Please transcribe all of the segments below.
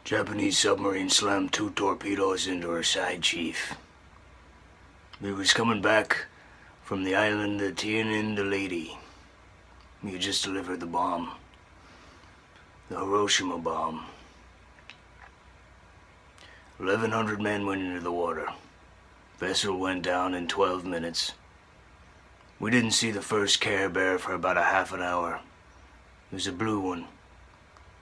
Japanese submarine slammed 2 torpedoes into her side, Chief. We was coming back from the island of Tienin to Lady. You just delivered the bomb. The Hiroshima bomb. 1,100 men went into the water. Vessel went down in 12 minutes. We didn't see the first Care Bear for about a half an hour. It was a blue one.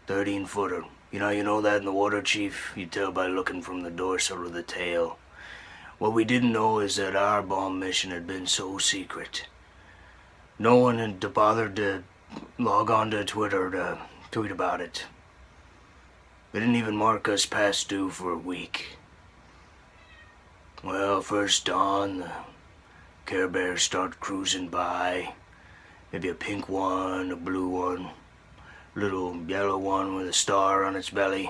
13-footer. You know that in the water, Chief? You tell by looking from the dorsal of the tail. What we didn't know is that our bomb mission had been so secret. No one had bothered to log on to Twitter to tweet about it. They didn't even mark us past due for a week. Well, first dawn, the Care Bears start cruising by. Maybe a pink one, a blue one. Little yellow one with a star on its belly.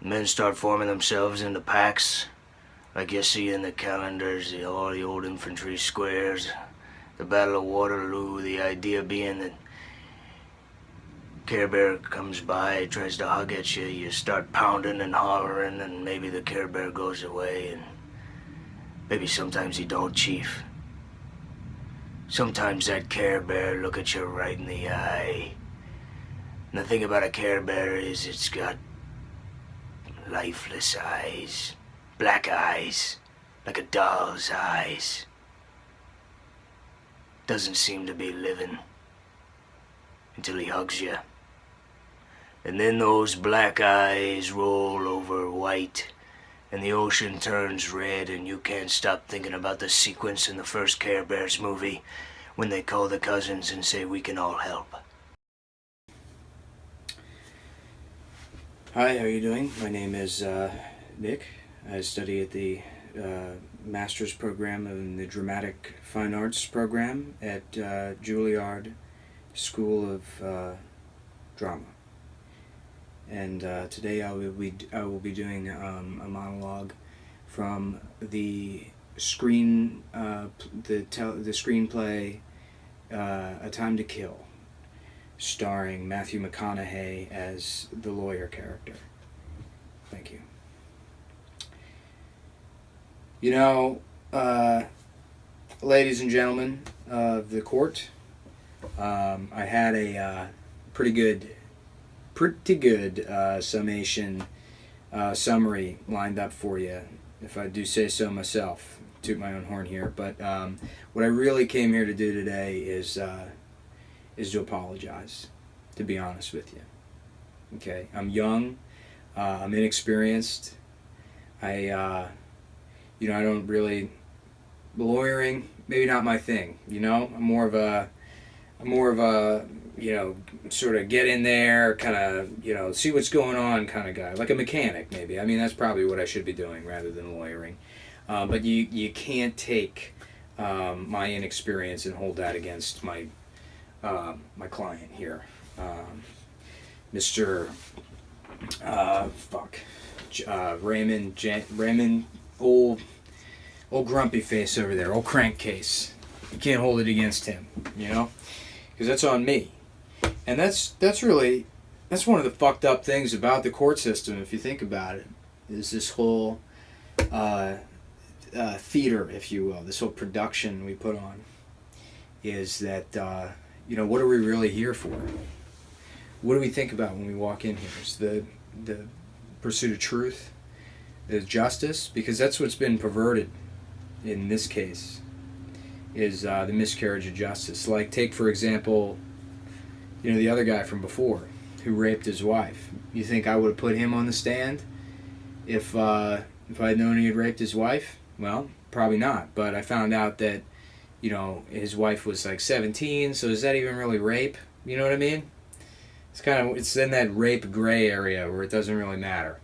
Men start forming themselves into packs, like you see in the calendars, all the old infantry squares. The Battle of Waterloo, the idea being that Care Bear comes by, tries to hug at you, you start pounding and hollering, and maybe the Care Bear goes away, and maybe sometimes he don't, Chief. Sometimes that Care Bear look at you right in the eye. And the thing about a Care Bear is it's got lifeless eyes. Black eyes. Like a doll's eyes. Doesn't seem to be living. Until he hugs you. And then those black eyes roll over white. And the ocean turns red, and you can't stop thinking about the sequence in the first Care Bears movie when they call the cousins and say we can all help. Hi, how are you doing? My name is Nick. I study at the master's program in the Dramatic Fine Arts program at Juilliard School of Drama. And today I will be doing a monologue from the screenplay A Time to Kill, starring Matthew McConaughey as the lawyer character. Thank you. Ladies and gentlemen of the court, I had a pretty good summary lined up for you, if I do say so myself. Toot my own horn here, but what I really came here to do today is to apologize, to be honest with you. Okay, I'm young, I'm inexperienced. I don't really, lawyering, maybe not my thing. I'm more of a sort of get in there, kind of, see what's going on kind of guy. Like a mechanic, maybe. I mean, that's probably what I should be doing rather than lawyering. But you can't take my inexperience and hold that against my client here. Mr. Raymond, old grumpy face over there, old crankcase. You can't hold it against him, because that's on me. And that's one of the fucked up things about the court system, if you think about it, is this whole theater, if you will, this whole production we put on, is that, what are we really here for? What do we think about when we walk in here? Is the pursuit of truth, the justice? Because that's what's been perverted in this case, is the miscarriage of justice. Like, take, for example, the other guy from before who raped his wife. You think I would have put him on the stand if I had known he had raped his wife? Well, probably not. But I found out that, his wife was like 17, so is that even really rape? You know what I mean? It's in that rape gray area where it doesn't really matter.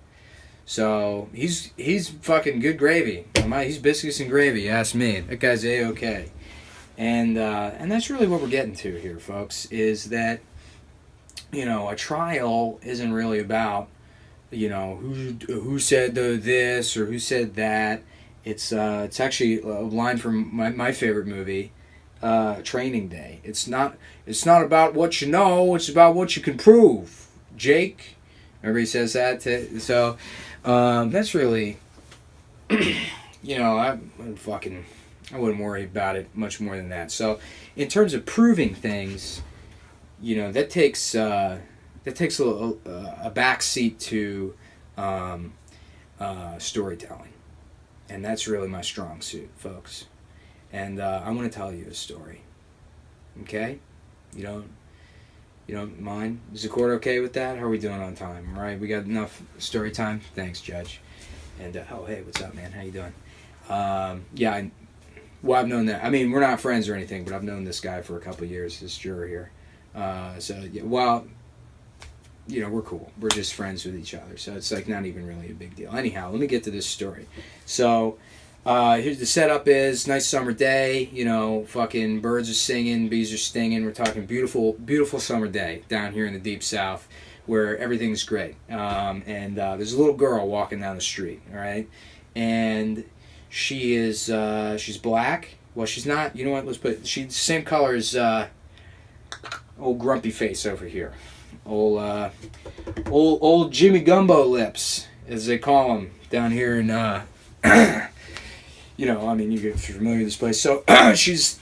So he's fucking good gravy. He's biscuits and gravy, ask me. That guy's A-okay. And that's really what we're getting to here, folks, is that, a trial isn't really about, who said this or who said that. It's actually a line from my favorite movie, Training Day. It's not about what you know, it's about what you can prove. Jake, Everybody says that. So that's really, I wouldn't worry about it much more than that. So in terms of proving things, that takes a backseat to storytelling, and that's really my strong suit, folks. And I want to tell you a story. Okay, you don't mind? Is the court okay with that? How are we doing on time? All right, we got enough story time. Thanks, Judge. And oh, hey, what's up, man? How you doing? I've known that. I mean, we're not friends or anything, but I've known this guy for a couple of years. This juror here. We're cool. We're just friends with each other, so it's like not even really a big deal. Anyhow, let me get to this story. So, here's the setup: is nice summer day. Fucking birds are singing, bees are stinging. We're talking beautiful, beautiful summer day down here in the deep south, where everything's great. And there's a little girl walking down the street. All right, and she's black. Well, she's not. You know what? She's the same color as old grumpy face over here. Old Jimmy Gumbo lips, as they call him down here in you get familiar with this place. So she's,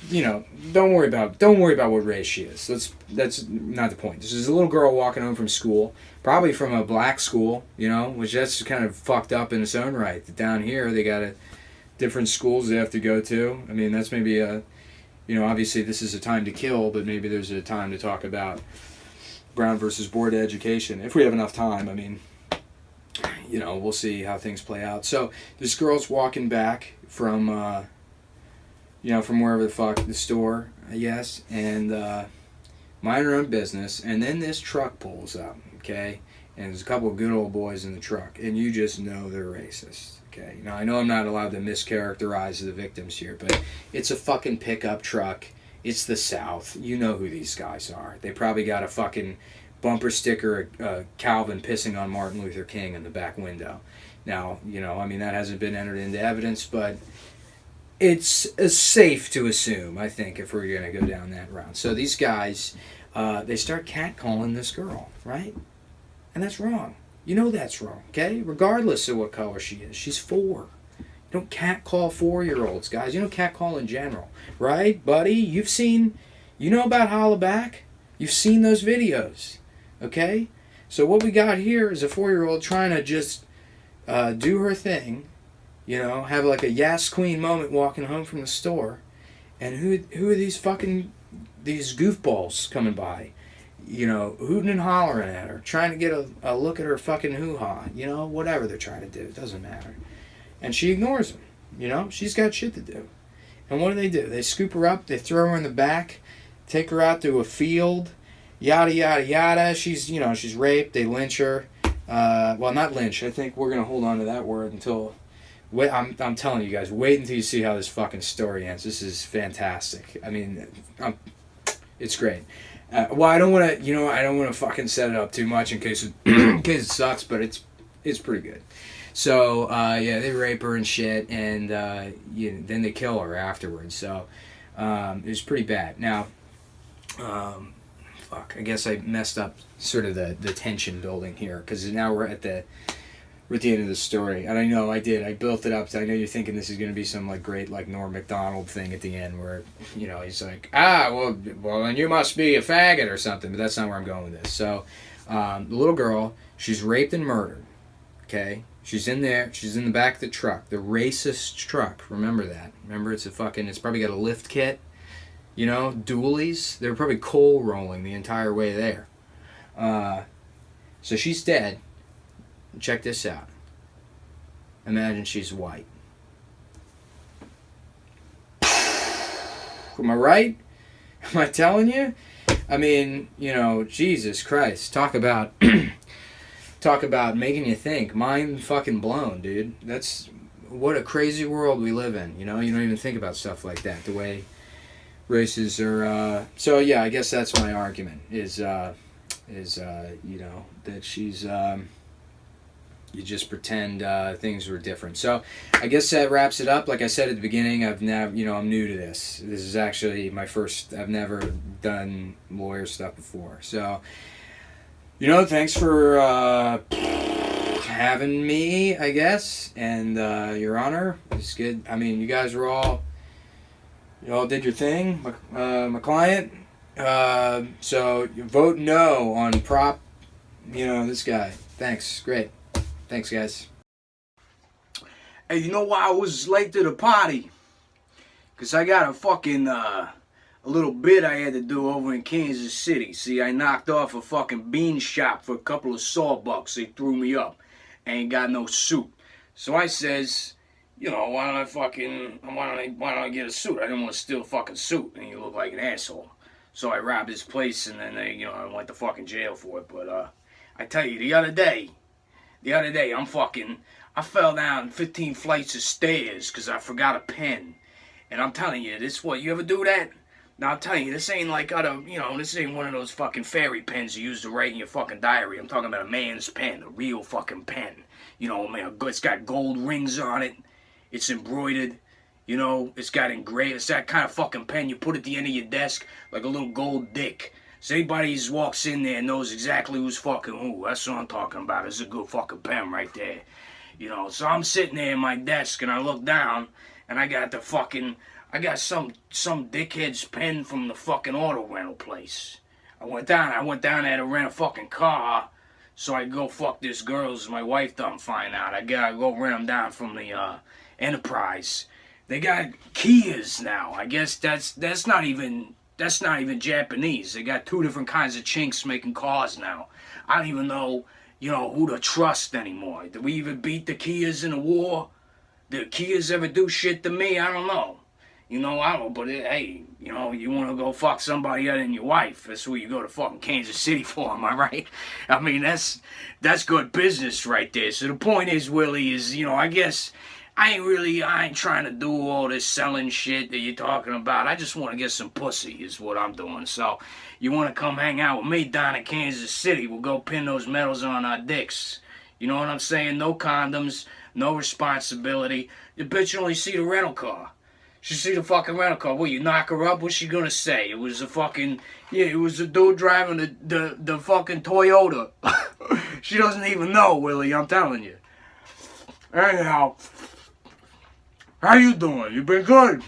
don't worry about what race she is. That's not the point. This is a little girl walking home from school, probably from a black school, which that's kind of fucked up in its own right. Down here they got different schools they have to go to. I mean, that's maybe obviously this is a time to kill, but maybe there's a time to talk about Brown versus Board of Education if we have enough time. I mean, we'll see how things play out. So this girl's walking back from wherever the fuck, the store, I guess, and mind her own business. And then this truck pulls up, okay? And there's a couple of good old boys in the truck, and you just know they're racist, okay? Now, I know I'm not allowed to mischaracterize the victims here, but it's a fucking pickup truck. It's the South. You know who these guys are. They probably got a fucking bumper sticker, Calvin pissing on Martin Luther King in the back window. Now, that hasn't been entered into evidence, but it's safe to assume, I think, if we're going to go down that route. So these guys, they start catcalling this girl, right? And that's wrong. That's wrong, okay? Regardless of what color she is. She's 4. You don't catcall 4-year-olds, guys. You don't catcall in general, right, buddy? You know about Hollaback? You've seen those videos, okay? So what we got here is a 4-year-old trying to just do her thing, have like a Yas Queen moment walking home from the store. And who are these goofballs coming by? Hooting and hollering at her, trying to get a look at her fucking hoo-ha, whatever they're trying to do, it doesn't matter. And she ignores them, she's got shit to do. And what do? They scoop her up, they throw her in the back, take her out to a field, yada, yada, yada. She's raped, they lynch her. Well, not lynch, I think we're going to hold on to that word until... I'm telling you guys, wait until you see how this fucking story ends. This is fantastic. I mean, it's great. I don't want to fucking set it up too much in case it sucks, but it's pretty good. So they rape her and shit, and then they kill her afterwards. So it was pretty bad. Now, I guess I messed up sort of the tension building here, because now we're at the end of the story. And I know I did. I built it up. So I know you're thinking this is going to be some great Norm Macdonald thing at the end where, he's like, well, then you must be a faggot or something. But that's not where I'm going with this. So the little girl, she's raped and murdered. Okay? She's in there. She's in the back of the truck. The racist truck. Remember that. Remember, it's probably got a lift kit. Dualies. They were probably coal rolling the entire way there. So she's dead. Check this out. Imagine she's white. Am I right? Am I telling you? I mean, Jesus Christ. Talk about making you think. Mind fucking blown, dude. That's what a crazy world we live in. You don't even think about stuff like that. The way races are. So yeah, I guess that's my argument. Is that she's. You just pretend things were different. So I guess that wraps it up. Like I said at the beginning, I'm new to this. This is actually my first. I've never done lawyer stuff before. So Thanks for having me, I guess, and Your Honor. It's good. I mean, you guys were all, you all did your thing. My client. So you vote no on prop. This guy. Thanks. Great. Thanks, guys. Hey, you know why I was late to the party? Because I got a fucking, a little bit I had to do over in Kansas City. See, I knocked off a fucking bean shop for a couple of sawbucks. They threw me up. I ain't got no suit. So I says, why don't I get a suit? I didn't want to steal a fucking suit, and you look like an asshole. So I robbed his place, and then I went to fucking jail for it. But I tell you, the other day, I fell down 15 flights of stairs because I forgot a pen. And I'm telling you, you ever do that? Now, I'm telling you, this ain't like this ain't one of those fucking fairy pens you use to write in your fucking diary. I'm talking about a man's pen, a real fucking pen. It's got gold rings on it. It's embroidered. It's got engraved. It's that kind of fucking pen you put at the end of your desk like a little gold dick. So anybody who walks in there knows exactly who's fucking who. That's what I'm talking about. It's a good fucking pen right there. So I'm sitting there in my desk and I look down and I got some dickhead's pen from the fucking auto rental place. I went down there to rent a fucking car so I could go fuck this girl's my wife don't find out. I gotta go rent them down from the Enterprise. They got Kias now. I guess that's not even Japanese. They got two different kinds of chinks making cars now. I don't even know, who to trust anymore. Did we even beat the Kias in the war? Did Kias ever do shit to me? I don't know. I don't know, but hey, you want to go fuck somebody other than your wife. That's what you go to fucking Kansas City for, am I right? I mean, that's good business right there. So the point is, Willie, I guess I ain't trying to do all this selling shit that you're talking about. I just want to get some pussy is what I'm doing. So you want to come hang out with me down in Kansas City? We'll go pin those medals on our dicks. You know what I'm saying? No condoms, no responsibility. The bitch only see the rental car. She see the fucking rental car. What, you knock her up? What's she gonna say? It was it was a dude driving the fucking Toyota. She doesn't even know, Willie, I'm telling you. Anyhow, how you doing? You been good?